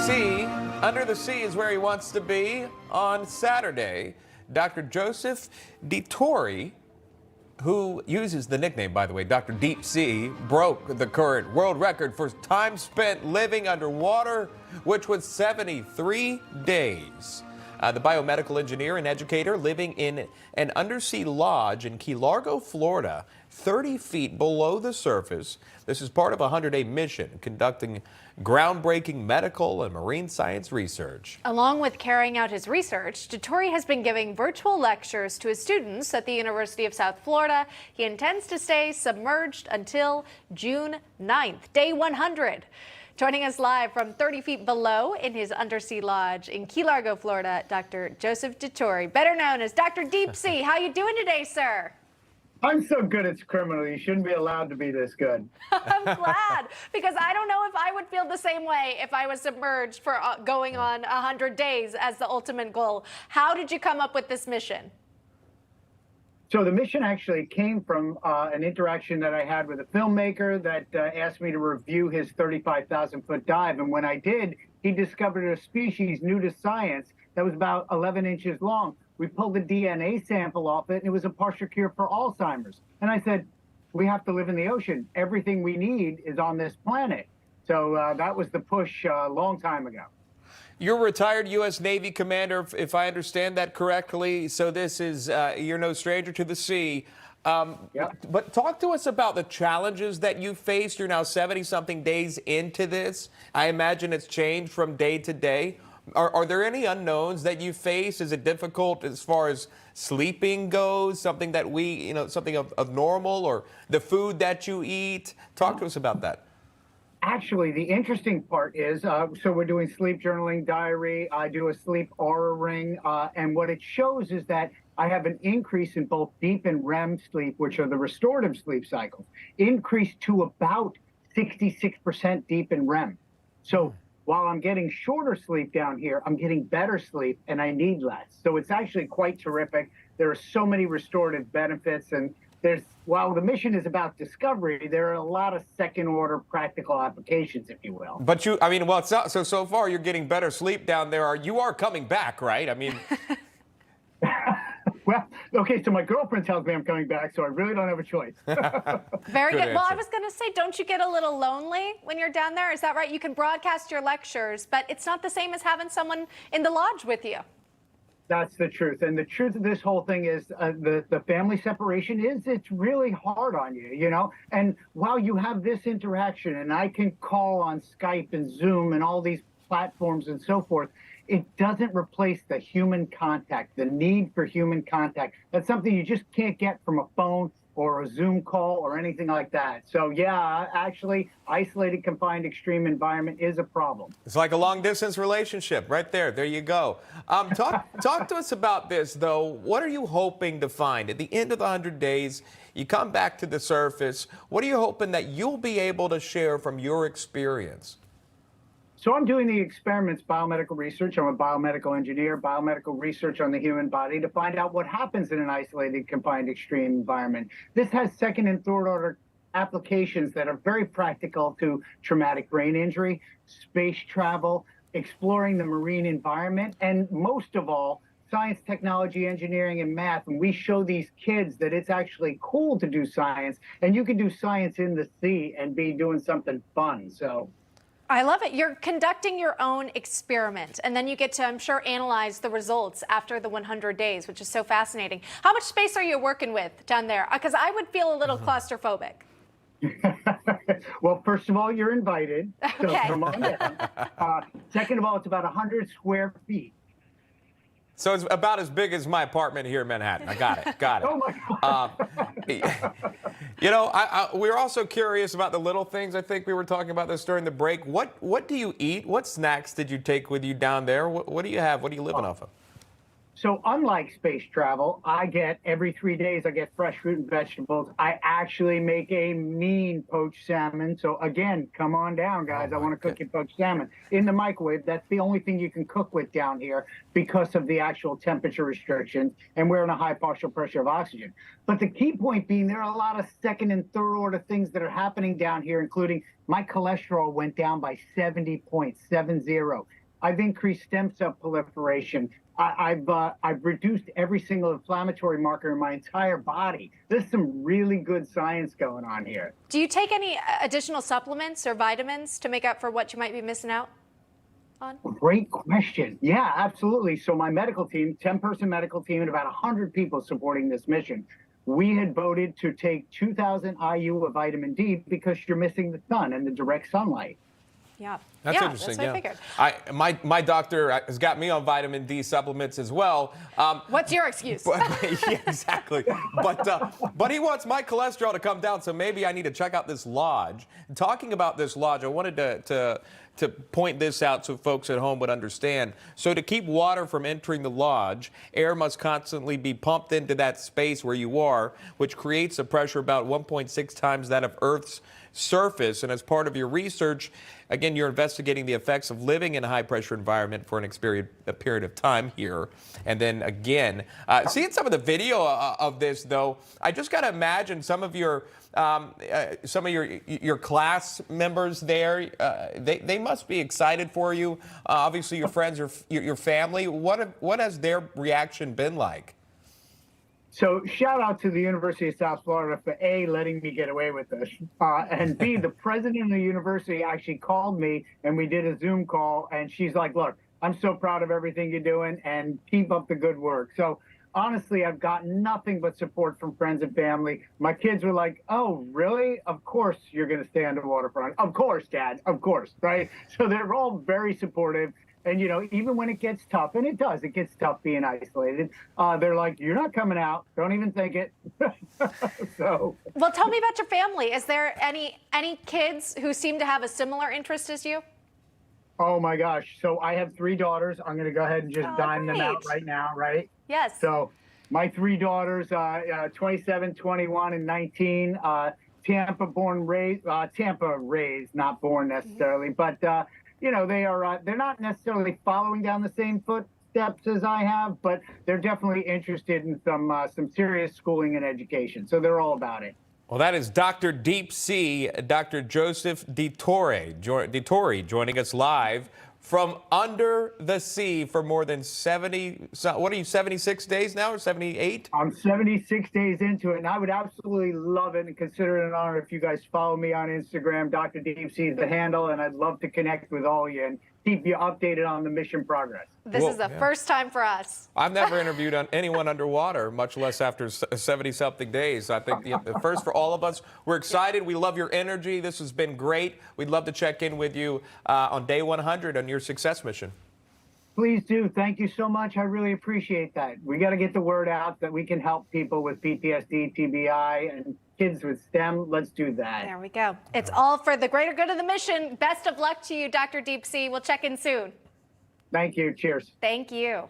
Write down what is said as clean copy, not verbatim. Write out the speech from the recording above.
sea, under the sea is where he wants to be. On Saturday, Dr. Joseph Dituri, who uses the nickname, by the way, Dr. Deep Sea, broke the current world record for time spent living underwater, which was 73 days. The biomedical engineer and educator living in an undersea lodge in Key Largo, Florida, 30 feet below the surface. This is part of a 100-day mission conducting groundbreaking medical and marine science research. Along with carrying out his research, Dituri has been giving virtual lectures to his students at the University of South Florida. He intends to stay submerged until June 9th, day 100. Joining us live from 30 feet below in his undersea lodge in Key Largo, Florida, Dr. Joseph Dituri, better known as Dr. Deep Sea. How you doing today, sir? I'm so good it's criminal. You shouldn't be allowed to be this good. I'm glad, because I don't know if I would feel the same way if I was submerged for going on 100 days as the ultimate goal. How did you come up with this mission? So the mission actually came from an interaction that I had with a filmmaker that asked me to review his 35,000-foot dive. And when I did, he discovered a species new to science that was about 11 inches long. We pulled the DNA sample off it, and it was a partial cure for Alzheimer's. And I said, we have to live in the ocean. Everything we need is on this planet. So that was the push a long time ago. You're a retired U.S. Navy commander, if I understand that correctly. So this is, you're no stranger to the sea. Yep. But talk to us about the challenges that you faced. You're now 70-something days into this. I imagine it's changed from day to day. Are there any unknowns that you face? Is it difficult as far as sleeping goes? Something that something of normal, or the food that you eat? Talk to us about that. Actually, the interesting part is, so we're doing sleep journaling diary. I do a sleep aura ring. And what it shows is that I have an increase in both deep and REM sleep, which are the restorative sleep cycles, increased to about 66% deep in REM. So while I'm getting shorter sleep down here, I'm getting better sleep and I need less. So it's actually quite terrific. There are so many restorative benefits, and while the mission is about discovery, there are a lot of second-order practical applications, if you will. But so far you're getting better sleep down there. You are coming back, right? I mean. Well, okay, so my girlfriend tells me I'm coming back, so I really don't have a choice. Very good. Well, I was going to say, don't you get a little lonely when you're down there? Is that right? You can broadcast your lectures, but it's not the same as having someone in the lodge with you. That's the truth. And the truth of this whole thing is the family separation it's really hard on you, you know? And while you have this interaction, and I can call on Skype and Zoom and all these platforms and so forth, it doesn't replace the human contact, the need for human contact. That's something you just can't get from a phone or a Zoom call or anything like that. So yeah, actually, isolated, confined, extreme environment is a problem. It's like a long-distance relationship right there. There you go. Talk to us about this, though. What are you hoping to find? At the end of the 100 days, you come back to the surface. What are you hoping that you'll be able to share from your experience? So I'm doing the experiments, biomedical research. I'm a biomedical engineer, biomedical research on the human body to find out what happens in an isolated, confined, extreme environment. This has second and third order applications that are very practical to traumatic brain injury, space travel, exploring the marine environment, and most of all, science, technology, engineering, and math. And we show these kids that it's actually cool to do science, and you can do science in the sea and be doing something fun. So I love it. You're conducting your own experiment, and then you get to, I'm sure, analyze the results after the 100 days, which is so fascinating. How much space are you working with down there? Because I would feel a little claustrophobic. Well, first of all, you're invited. So Okay. come on down. Second of all, it's about 100 square feet. So it's about as big as my apartment here in Manhattan. I got it. Got it. Oh, my God. You know, we're also curious about the little things. I think we were talking about this during the break. What do you eat? What snacks did you take with you down there? What do you have? What are you living off of? So unlike space travel, I get every 3 days, I get fresh fruit and vegetables. I actually make a mean poached salmon. So again, come on down, guys. I want to cook your poached salmon in the microwave. That's the only thing you can cook with down here because of the actual temperature restrictions. And we're in a high partial pressure of oxygen. But the key point being there are a lot of second and third order things that are happening down here, including my cholesterol went down by 70.70. I've increased stem cell proliferation. I've reduced every single inflammatory marker in my entire body. There's some really good science going on here. Do you take any additional supplements or vitamins to make up for what you might be missing out on? Great question. Yeah, absolutely. So my medical team, 10-person medical team, and about 100 people supporting this mission, we had voted to take 2,000 IU of vitamin D because you're missing the sun and the direct sunlight. Yeah. That's interesting. That's what I figured. My doctor has got me on vitamin D supplements as well. What's your excuse? Yeah, exactly. But he wants my cholesterol to come down, so maybe I need to check out this lodge. Talking about this lodge, I wanted to point this out so folks at home would understand. So to keep water from entering the lodge, air must constantly be pumped into that space where you are, which creates a pressure about 1.6 times that of Earth's surface. And as part of your research, again, you're investigating the effects of living in a high-pressure environment for a period of time here. And then again, seeing some of the video of this, though, I just got to imagine some of your class members there. They must be excited for you. Obviously, your friends, your family. What has their reaction been like? So shout out to the University of South Florida for A, letting me get away with this, and B, the president of the university actually called me and we did a Zoom call, and she's like, look, I'm so proud of everything you're doing and keep up the good work. So honestly, I've gotten nothing but support from friends and family. My kids were like, oh, really? Of course you're going to stay on the waterfront. Of course, Dad, of course, right? So they're all very supportive. And, you know, even when it gets tough, and it does, it gets tough being isolated, they're like, you're not coming out. Don't even think it. So. Well, tell me about your family. Is there any kids who seem to have a similar interest as you? Oh, my gosh. So I have 3 daughters. I'm going to go ahead and just dime them out right now, right? Yes. So my 3 daughters, 27, 21, and 19, Tampa raised, not born necessarily, but you know, they're not necessarily following down the same footsteps as I have, but they're definitely interested in some serious schooling and education. So they're all about it. Well, that is Dr. Deep Sea, Dr. Joseph Dituri joining us live from under the sea for more than 76 days now, or 78? I'm 76 days into it, and I would absolutely love it and consider it an honor if you guys follow me on Instagram. Dr. Deep Sea is the handle, and I'd love to connect with all of you and keep you updated on the mission progress. This is the first time for us. I've never interviewed anyone underwater, much less after 70-something days. I think the first for all of us. We're excited. We love your energy. This has been great. We'd love to check in with you on day 100 on your success mission. Please do. Thank you so much. I really appreciate that. We got to get the word out that we can help people with PTSD, TBI, and kids with STEM. Let's do that. There we go. It's all for the greater good of the mission. Best of luck to you, Dr. Deep Sea. We'll check in soon. Thank you. Cheers. Thank you.